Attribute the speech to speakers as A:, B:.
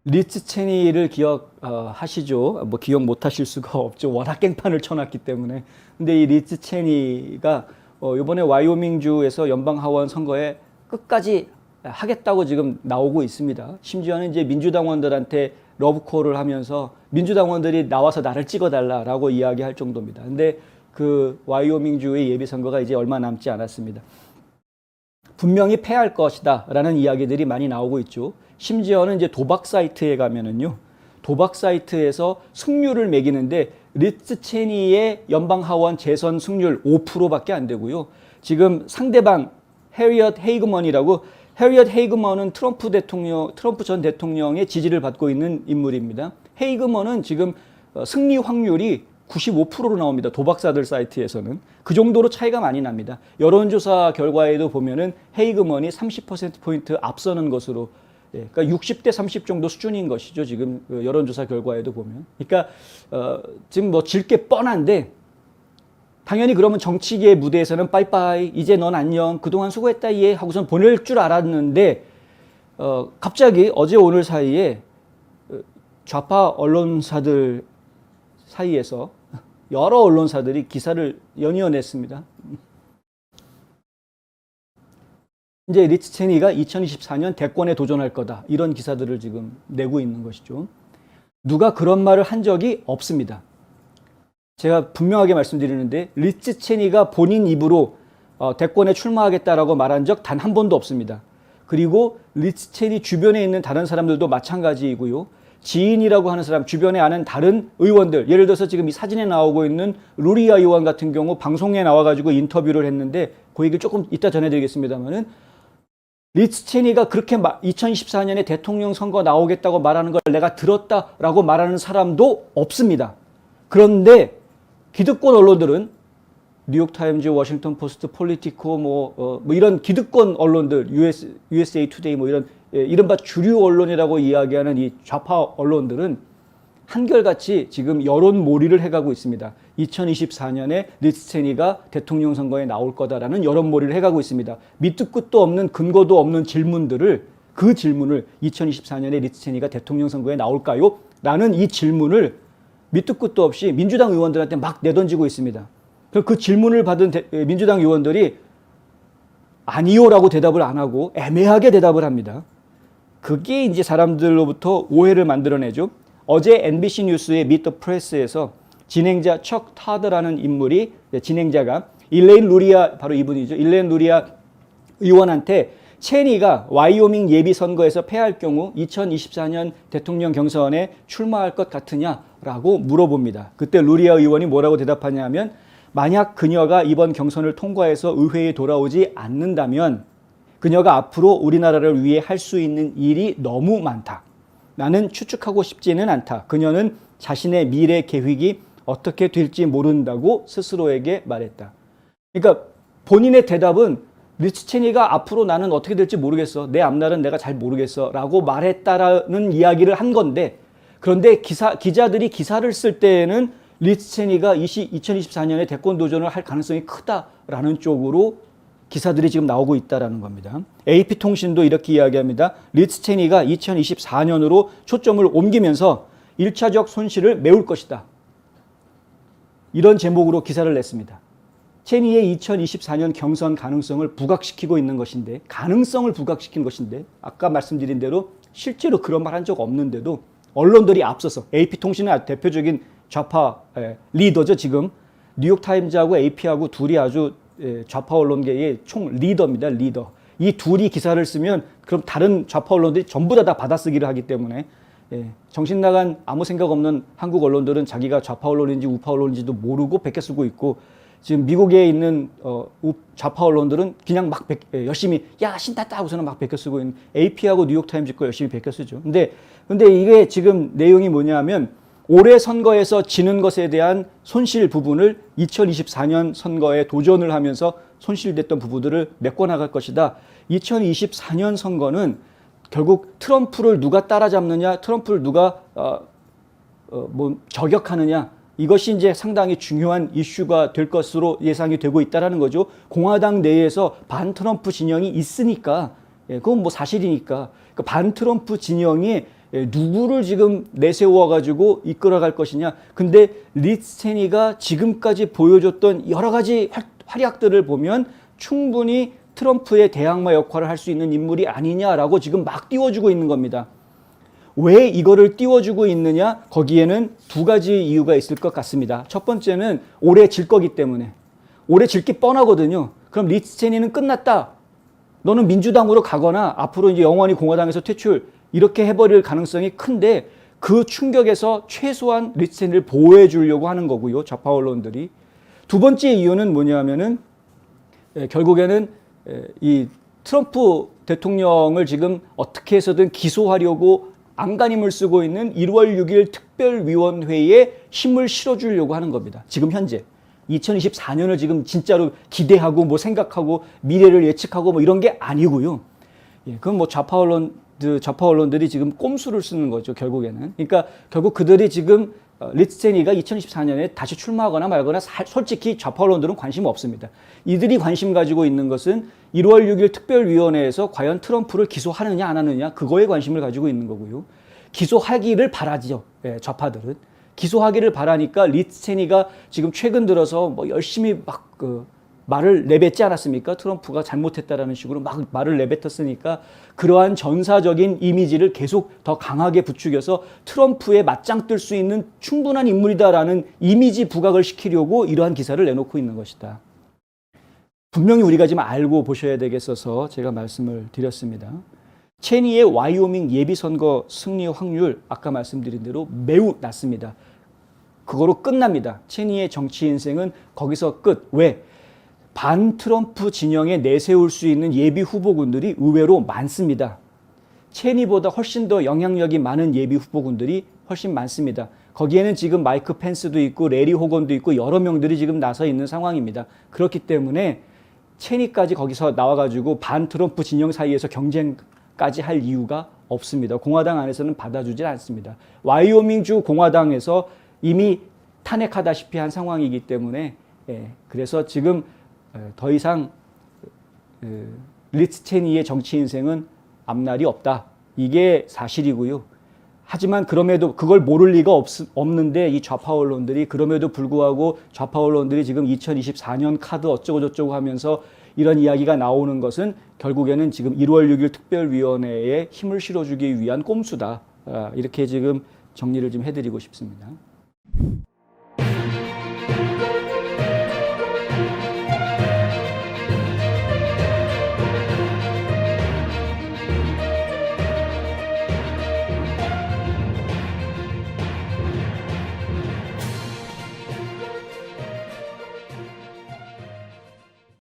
A: 리츠 체니를 기억하시죠? 뭐 기억 못 하실 수가 없죠. 워낙 깽판을 쳐놨기 때문에. 근데 이 리츠 체니가 이번에 와이오밍주에서 연방하원 선거에 끝까지 하겠다고 지금 나오고 있습니다. 심지어는 이제 민주당원들한테 러브콜을 하면서 민주당원들이 나와서 나를 찍어달라라고 이야기할 정도입니다. 근데 그 와이오밍주의 예비선거가 이제 얼마 남지 않았습니다. 분명히 패할 것이다 라는 이야기들이 많이 나오고 있죠. 심지어는 이제 도박 사이트에 가면은요, 도박 사이트에서 승률을 매기는데 리츠 체니의 연방하원 재선 승률 5%밖에 안 되고요. 지금 상대방 해리엇 헤이그먼이라고, 해리엇 헤이그먼은 트럼프 전 대통령의 지지를 받고 있는 인물입니다. 헤이그먼은 지금 승리 확률이 95%로 나옵니다. 도박사들 사이트에서는. 그 정도로 차이가 많이 납니다. 여론조사 결과에도 보면은 헤이그먼이 30%포인트 앞서는 것으로, 그러니까 60대 30 정도 수준인 것이죠. 지금 여론조사 결과에도 보면. 그러니까 지금 뭐 질 게 뻔한데, 당연히 그러면 정치계의 무대에서는 빠이빠이, 이제 넌 안녕, 그동안 수고했다 예 하고선 보낼 줄 알았는데, 갑자기 어제 오늘 사이에 좌파 언론사들 사이에서 여러 언론사들이 기사를 연이어냈습니다. 이제 리츠 체니가 2024년 대권에 도전할 거다, 이런 기사들을 지금 내고 있는 것이죠. 누가 그런 말을 한 적이 없습니다. 제가 분명하게 말씀드리는데, 리츠 체니가 본인 입으로 대권에 출마하겠다라고 말한 적 단 한 번도 없습니다. 그리고 리츠 체니 주변에 있는 다른 사람들도 마찬가지이고요. 지인이라고 하는 사람, 주변에 아는 다른 의원들, 예를 들어서 지금 이 사진에 나오고 있는 루리아 의원 같은 경우 방송에 나와가지고 인터뷰를 했는데, 그 얘기를 조금 이따 전해드리겠습니다만은, 리츠 체니가 그렇게 2024년에 대통령 선거 나오겠다고 말하는 걸 내가 들었다라고 말하는 사람도 없습니다. 그런데 기득권 언론들은 뉴욕타임즈, 워싱턴 포스트, 폴리티코, 뭐 이런 기득권 언론들, USA 투데이 뭐 이런 이른바 주류 언론이라고 이야기하는 이 좌파 언론들은 한결같이 지금 여론몰이를 해가고 있습니다. 2024년에 리츠 체니가 대통령 선거에 나올 거다라는 여론몰이를 해가고 있습니다. 밑도 끝도 없는, 근거도 없는 질문들을, 그 질문을 2024년에 리츠 체니가 대통령 선거에 나올까요? 라는 이 질문을 밑도 끝도 없이 민주당 의원들한테 막 내던지고 있습니다. 그 질문을 받은 민주당 의원들이 아니요라고 대답을 안 하고 애매하게 대답을 합니다. 그게 이제 사람들로부터 오해를 만들어내죠. 어제 MBC 뉴스의 미트 더 프레스에서 진행자 척 타드라는 인물이, 진행자가 일레인 루리아, 바로 이분이죠. 일레인 루리아 의원한테 체니가 와이오밍 예비선거에서 패할 경우 2024년 대통령 경선에 출마할 것 같으냐라고 물어봅니다. 그때 루리아 의원이 뭐라고 대답하냐면, 만약 그녀가 이번 경선을 통과해서 의회에 돌아오지 않는다면 그녀가 앞으로 우리나라를 위해 할 수 있는 일이 너무 많다. 나는 추측하고 싶지는 않다. 그녀는 자신의 미래 계획이 어떻게 될지 모른다고 스스로에게 말했다. 그러니까 본인의 대답은 리츠 체니가 앞으로 나는 어떻게 될지 모르겠어, 내 앞날은 내가 잘 모르겠어 라고 말했다라는 이야기를 한 건데, 그런데 기자들이 기사를 쓸 때에는 리츠 체니가 2024년에 대권 도전을 할 가능성이 크다라는 쪽으로 기사들이 지금 나오고 있다는 겁니다. AP통신도 이렇게 이야기합니다. 리츠 체니가 2024년으로 초점을 옮기면서 1차적 손실을 메울 것이다. 이런 제목으로 기사를 냈습니다. 체니의 2024년 경선 가능성을 부각시키고 있는 것인데, 가능성을 부각시킨 것인데, 아까 말씀드린 대로 실제로 그런 말 한 적 없는데도 언론들이 앞서서, AP통신은 대표적인 좌파 리더죠. 지금 뉴욕타임즈하고 AP하고 둘이 아주 좌파 언론계의 총 리더입니다. 리더. 이 둘이 기사를 쓰면 그럼 다른 좌파 언론들이 전부 다 받아쓰기를 하기 때문에, 정신 나간 아무 생각 없는 한국 언론들은 자기가 좌파 언론인지 우파 언론인지도 모르고 베껴 쓰고 있고, 지금 미국에 있는 좌파 언론들은 그냥 막 열심히 야 신났다 하고서는 막 베껴 쓰고 있는, AP하고 뉴욕타임즈 거 열심히 베껴 쓰죠. 근데 이게 지금 내용이 뭐냐면, 올해 선거에서 지는 것에 대한 손실 부분을 2024년 선거에 도전을 하면서 손실됐던 부분들을 메꿔나갈 것이다. 2024년 선거는 결국 트럼프를 누가 따라잡느냐, 트럼프를 누가 저격하느냐, 이것이 이제 상당히 중요한 이슈가 될 것으로 예상이 되고 있다는 거죠. 공화당 내에서 반트럼프 진영이 있으니까, 그건 뭐 사실이니까, 반 트럼프 진영이 누구를 지금 내세워 가지고 이끌어갈 것이냐. 근데 리즈 체니가 지금까지 보여줬던 여러 가지 활약들을 보면 충분히 트럼프의 대항마 역할을 할 수 있는 인물이 아니냐라고 지금 막 띄워주고 있는 겁니다. 왜 이거를 띄워주고 있느냐? 거기에는 두 가지 이유가 있을 것 같습니다. 첫 번째는 올해 질 거기 때문에. 올해 질 게 뻔하거든요. 그럼 리즈 체니는 끝났다. 너는 민주당으로 가거나 앞으로 이제 영원히 공화당에서 퇴출 이렇게 해버릴 가능성이 큰데 그 충격에서 최소한 리즈 체니를 보호해 주려고 하는 거고요. 좌파 언론들이. 두 번째 이유는 뭐냐면은 결국에는 이 트럼프 대통령을 지금 어떻게 해서든 기소하려고 안간힘을 쓰고 있는 1월 6일 특별위원회에 힘을 실어주려고 하는 겁니다. 지금 현재. 2024년을 지금 진짜로 기대하고 뭐 생각하고 미래를 예측하고 뭐 이런 게 아니고요. 그건 뭐 좌파 언론들이 지금 꼼수를 쓰는 거죠, 결국에는. 그러니까 결국 그들이 지금 리즈 체니가 2024년에 다시 출마하거나 말거나 솔직히 좌파 언론들은 관심 없습니다. 이들이 관심 가지고 있는 것은 1월 6일 특별위원회에서 과연 트럼프를 기소하느냐 안 하느냐 그거에 관심을 가지고 있는 거고요. 기소하기를 바라죠, 좌파들은. 기소하기를 바라니까 리즈 체니가 지금 최근 들어서 뭐 열심히 막 말을 내뱉지 않았습니까? 트럼프가 잘못했다라는 식으로 막 말을 내뱉었으니까 그러한 전사적인 이미지를 계속 더 강하게 부추겨서 트럼프에 맞짱 뜰 수 있는 충분한 인물이다라는 이미지 부각을 시키려고 이러한 기사를 내놓고 있는 것이다. 분명히 우리가 지금 알고 보셔야 되겠어서 제가 말씀을 드렸습니다. 체니의 와이오밍 예비선거 승리 확률 아까 말씀드린 대로 매우 낮습니다. 그거로 끝납니다. 체니의 정치 인생은 거기서 끝. 왜? 반 트럼프 진영에 내세울 수 있는 예비 후보군들이 의외로 많습니다. 체니보다 훨씬 더 영향력이 많은 예비 후보군들이 훨씬 많습니다. 거기에는 지금 마이크 펜스도 있고 레리 호건도 있고 여러 명들이 지금 나서 있는 상황입니다. 그렇기 때문에 체니까지 거기서 나와가지고 반 트럼프 진영 사이에서 경쟁까지 할 이유가 없습니다. 공화당 안에서는 받아주질 않습니다. 와이오밍주 공화당에서 이미 탄핵하다시피 한 상황이기 때문에 그래서 지금 더 이상 리즈 체니의 정치 인생은 앞날이 없다. 이게 사실이고요. 하지만 그럼에도 그걸 모를 리가 없는데 이 좌파 언론들이 그럼에도 불구하고 좌파 언론들이 지금 2024년 카드 어쩌고 저쩌고 하면서 이런 이야기가 나오는 것은 결국에는 지금 1월 6일 특별위원회에 힘을 실어주기 위한 꼼수다. 이렇게 지금 정리를 좀 해드리고 싶습니다.